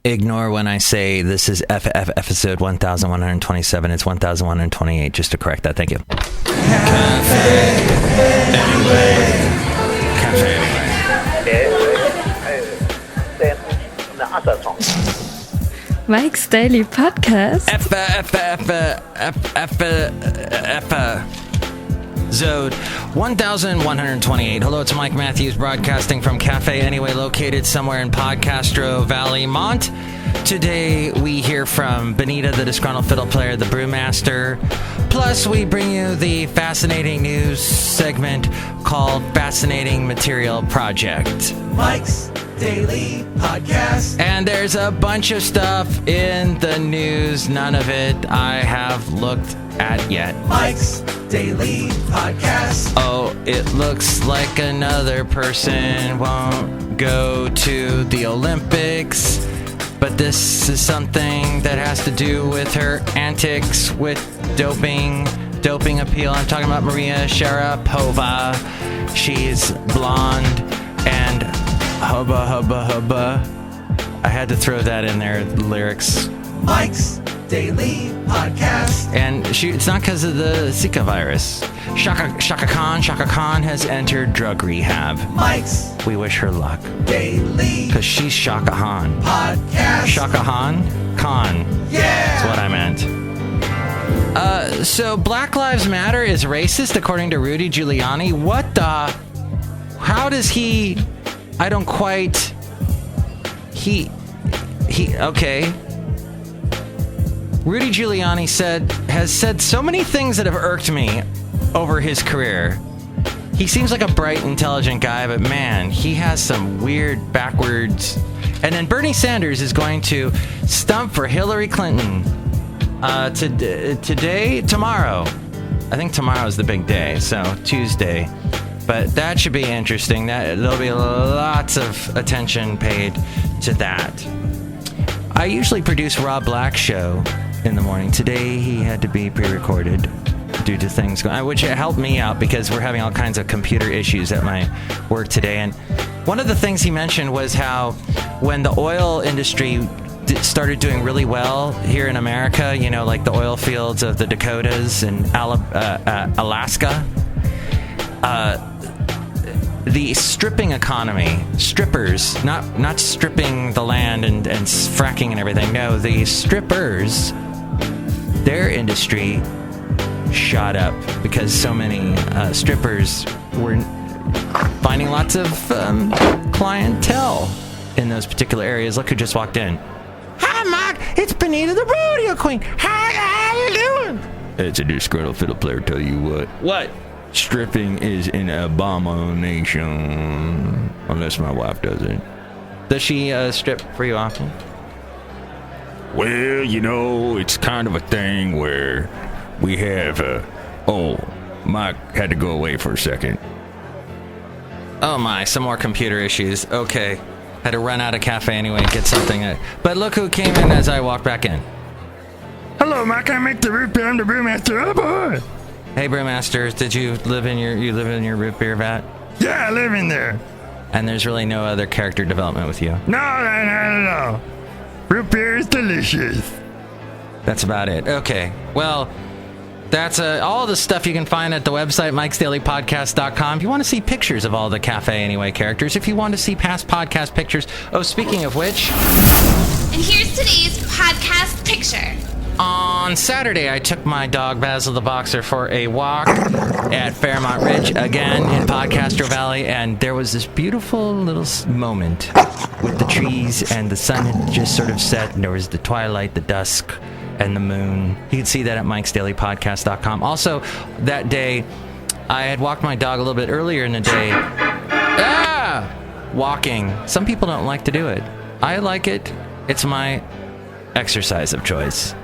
Ignore when I say this is episode 1127. It's 1128, just to correct that. Thank you. Cafe Anyway. Cafe Anyway. Mike's Daily Podcast. Episode 1128. Hello, it's Mike Matthews broadcasting from Cafe Anyway, located somewhere in Podcastro Valley, Mont. Today we hear from Benita, the Disgruntled Fiddle Player, the Brewmaster. Plus, we bring you the fascinating news segment called Fascinating Material Project. Mike's Daily Podcast. And there's a bunch of stuff in the news. None of it I have looked at yet. Mike's Daily Podcast. Oh, it looks like another person won't go to the Olympics. But this is something that has to do with her antics with doping appeal. I'm talking about Maria Sharapova. She's blonde and hubba. I had to throw that in there, the lyrics. Mike's Daily Podcast. And it's not because of the Zika virus. Shaka Khan has entered drug rehab. Mike's We wish her luck. Daily Because she's Shaka Khan. Podcast. Shaka Khan? Yeah! That's what I meant. So Black Lives Matter is racist according to Rudy Giuliani. What the? How does he? I don't quite. Okay. Rudy Giuliani has said so many things that have irked me over his career. He seems like a bright, intelligent guy, but man, he has some weird backwards. And then Bernie Sanders is going to stump for Hillary Clinton tomorrow. I think tomorrow is the big day, so Tuesday. But that should be interesting. There'll be lots of attention paid to that. I usually produce Rob Black's show in the morning. Today he had to be pre-recorded due to things going, which helped me out because we're having all kinds of computer issues at my work today. And one of the things he mentioned was how when the oil industry started doing really well here in America, you know, like the oil fields of the Dakotas and Alaska, the stripping economy, strippers, not stripping the land and fracking and everything. No, the strippers, their industry shot up because so many strippers were finding lots of clientele in those particular areas. Look who just walked in. Hi, Mike. It's Benita, the rodeo queen. How you doing? It's a disgruntled fiddle player. Tell you what. What? Stripping is an abomination. Unless my wife does it. Does she strip for you often? Well, you know, it's kind of a thing where we have, Mike had to go away for a second. Oh my, some more computer issues. Okay. Had to run out of Cafe Anyway and get something. But look who came in as I walked back in. Hello, Mike, I make the root beer. I'm the brewmaster. Oh, boy. Hey, Brewmaster, did you live in your root beer vat? Yeah, I live in there. And there's really no other character development with you? No. Root beer is delicious. That's about it. Okay. Well, that's all the stuff you can find at the website, mikesdailypodcast.com. If you want to see pictures of all the Cafe Anyway characters, if you want to see past podcast pictures. Oh, speaking of which. And here's today's podcast picture. On Saturday, I took my dog, Basil the Boxer, for a walk at Fairmont Ridge, again in Podcastro Valley, and there was this beautiful little moment with the trees, and the sun had just sort of set, and there was the twilight, the dusk, and the moon. You can see that at mikesdailypodcast.com. Also, that day, I had walked my dog a little bit earlier in the day. Walking. Some people don't like to do it. I like it. It's my exercise of choice.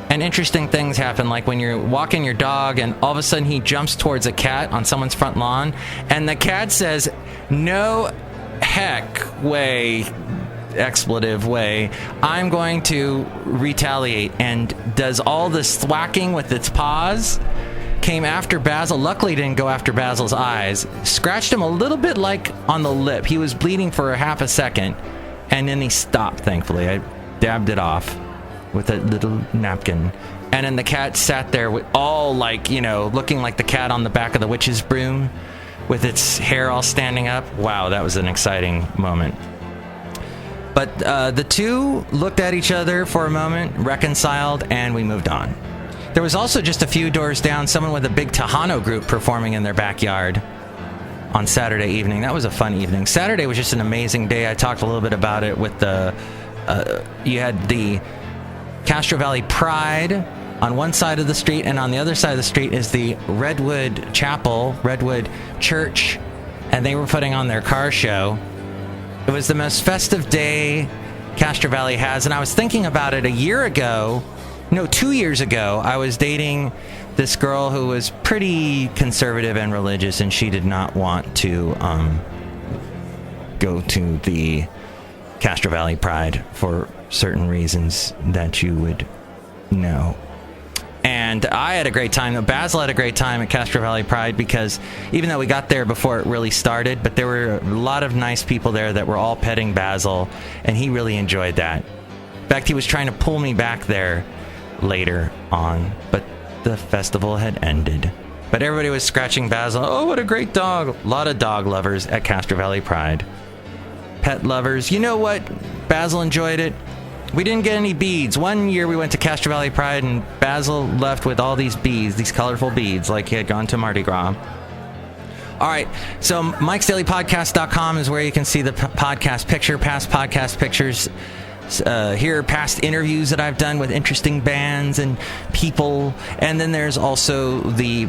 And interesting things happen, like when you're walking your dog and all of a sudden he jumps towards a cat on someone's front lawn, and the cat says, "No heck way, expletive way, I'm going to retaliate," and does all this thwacking with its paws. Came after Basil. Luckily didn't go after Basil's eyes. Scratched him a little bit like on the lip. He was bleeding for a half a second, and then he stopped, thankfully. dabbed it off with a little napkin. And then the cat sat there with all like, looking like the cat on the back of the witch's broom with its hair all standing up. Wow, that was an exciting moment. But the two looked at each other for a moment, reconciled, and we moved on. There was also just a few doors down, someone with a big Tejano group performing in their backyard on Saturday evening. That was a fun evening. Saturday was just an amazing day. I talked a little bit about it with you had the Castro Valley Pride on one side of the street, and on the other side of the street is the Redwood Chapel, Redwood Church, and they were putting on their car show. It was the most festive day Castro Valley has, and I was thinking about it 2 years ago. I was dating this girl who was pretty conservative and religious, and she did not want to go to the Castro Valley Pride for certain reasons that you would know. And I had a great time. Basil had a great time at Castro Valley Pride because even though we got there before it really started, but there were a lot of nice people there that were all petting Basil, and he really enjoyed that. In fact, he was trying to pull me back there later on, but the festival had ended. But everybody was scratching Basil. Oh, what a great dog. A lot of dog lovers at Castro Valley Pride. Pet lovers. You know what? Basil enjoyed it. We didn't get any beads. One year we went to Castro Valley Pride and Basil left with all these beads, these colorful beads, like he had gone to Mardi Gras. All right, so Mike'sDailyPodcast.com is where you can see the podcast picture, past podcast pictures, hear past interviews that I've done with interesting bands and people, and then there's also the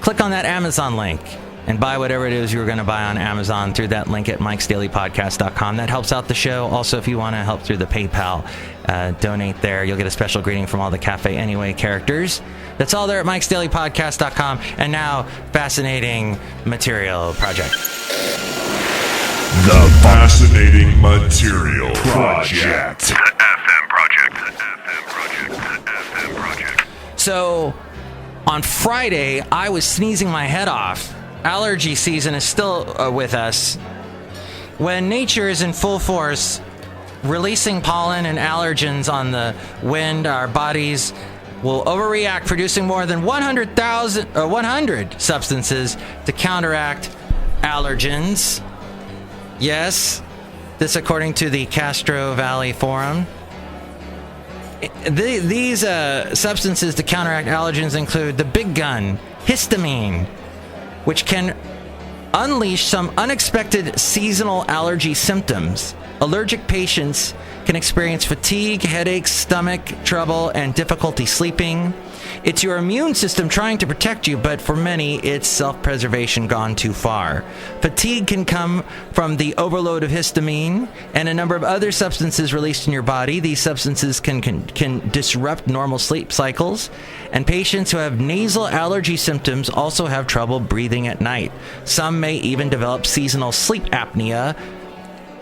click on that Amazon link and buy whatever it is you were going to buy on Amazon through that link at Mike'sDailyPodcast.com. That helps out the show. Also, if you want to help through the PayPal, donate there. You'll get a special greeting from all the Cafe Anyway characters. That's all there at Mike'sDailyPodcast.com. And now, Fascinating Material Project. The Fascinating Material Project. The FM Project. So, on Friday, I was sneezing my head off. Allergy season is still with us. When nature is in full force, releasing pollen and allergens on the wind, our bodies will overreact, producing more than 100 substances to counteract allergens. Yes, this according to the Castro Valley Forum. These substances to counteract allergens include the big gun, histamine, which can unleash some unexpected seasonal allergy symptoms. Allergic patients can experience fatigue, headaches, stomach trouble, and difficulty sleeping. It's your immune system trying to protect you, but for many, it's self-preservation gone too far. Fatigue can come from the overload of histamine and a number of other substances released in your body. These substances can disrupt normal sleep cycles, and patients who have nasal allergy symptoms also have trouble breathing at night. Some may even develop seasonal sleep apnea,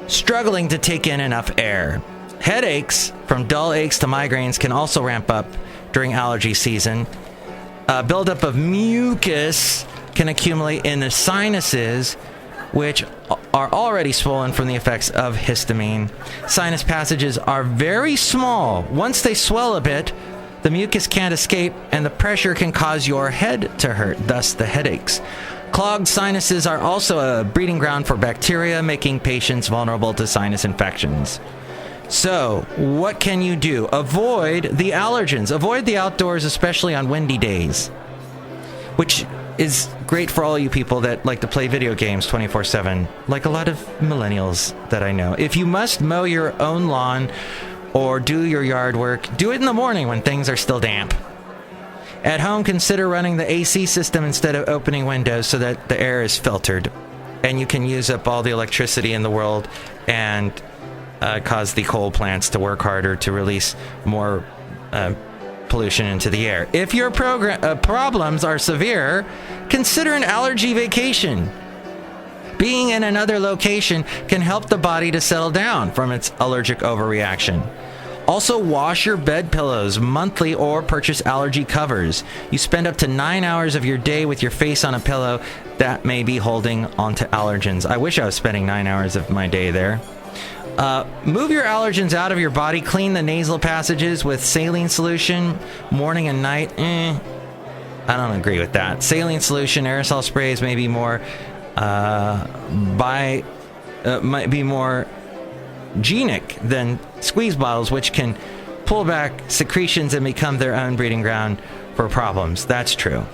struggling to take in enough air. Headaches, from dull aches to migraines, can also ramp up during allergy season. Buildup of mucus can accumulate in the sinuses, which are already swollen from the effects of histamine. Sinus passages are very small. Once they swell a bit, the mucus can't escape, and the pressure can cause your head to hurt, thus the headaches. Clogged sinuses are also a breeding ground for bacteria, making patients vulnerable to sinus infections. So, what can you do? Avoid the allergens. Avoid the outdoors, especially on windy days, which is great for all you people that like to play video games 24/7, like a lot of millennials that I know. If you must mow your own lawn or do your yard work, do it in the morning when things are still damp. At home, consider running the AC system instead of opening windows so that the air is filtered, and you can use up all the electricity in the world and cause the coal plants to work harder to release more pollution into the air. If your problems are severe, consider an allergy vacation. Being in another location can help the body to settle down from its allergic overreaction. Also, wash your bed pillows monthly or purchase allergy covers. You spend up to 9 hours of your day with your face on a pillow that may be holding onto allergens. I wish I was spending 9 hours of my day there. Move your allergens out of your body. Clean the nasal passages with saline solution morning and night. I don't agree with that. Saline solution, aerosol sprays may be more might be more genic than squeeze bottles, which can pull back secretions and become their own breeding ground for problems. That's true.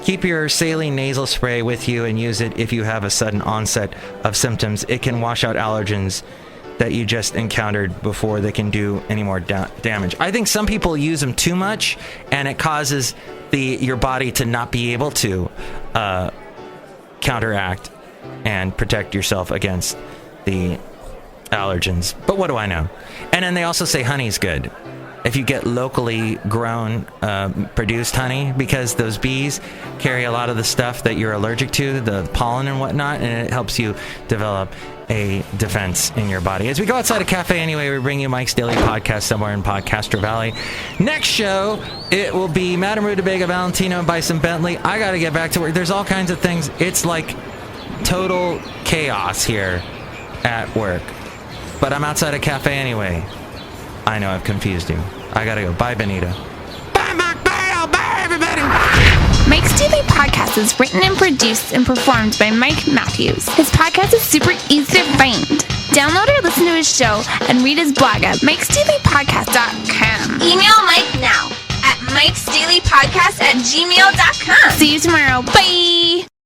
Keep your saline nasal spray with you and use it if you have a sudden onset of symptoms. It can wash out allergens that you just encountered before they can do any more damage. I think some people use them too much, and it causes your body to not be able to counteract and protect yourself against the allergens. But what do I know? And then they also say honey's good if you get locally grown produced honey, because those bees carry a lot of the stuff that you're allergic to, the pollen and whatnot, and it helps you develop a defense in your body. As we go outside a cafe anyway, we bring you Mike's Daily Podcast somewhere in Podcaster Valley. Next show, it will be Madame Rootabega, Valentino, and Bison Bentley. I got to get back to work. There's all kinds of things. It's like total chaos here at work. But I'm outside a cafe anyway. I know I've confused you. I gotta go. Bye, Benita. Bye, Mike. Bye, everybody. Mike's Daily Podcast is written and produced and performed by Mike Matthews. His podcast is super easy to find. Download or listen to his show and read his blog at mikesdailypodcast.com. Email Mike now at mikesdailypodcast@gmail.com. See you tomorrow. Bye.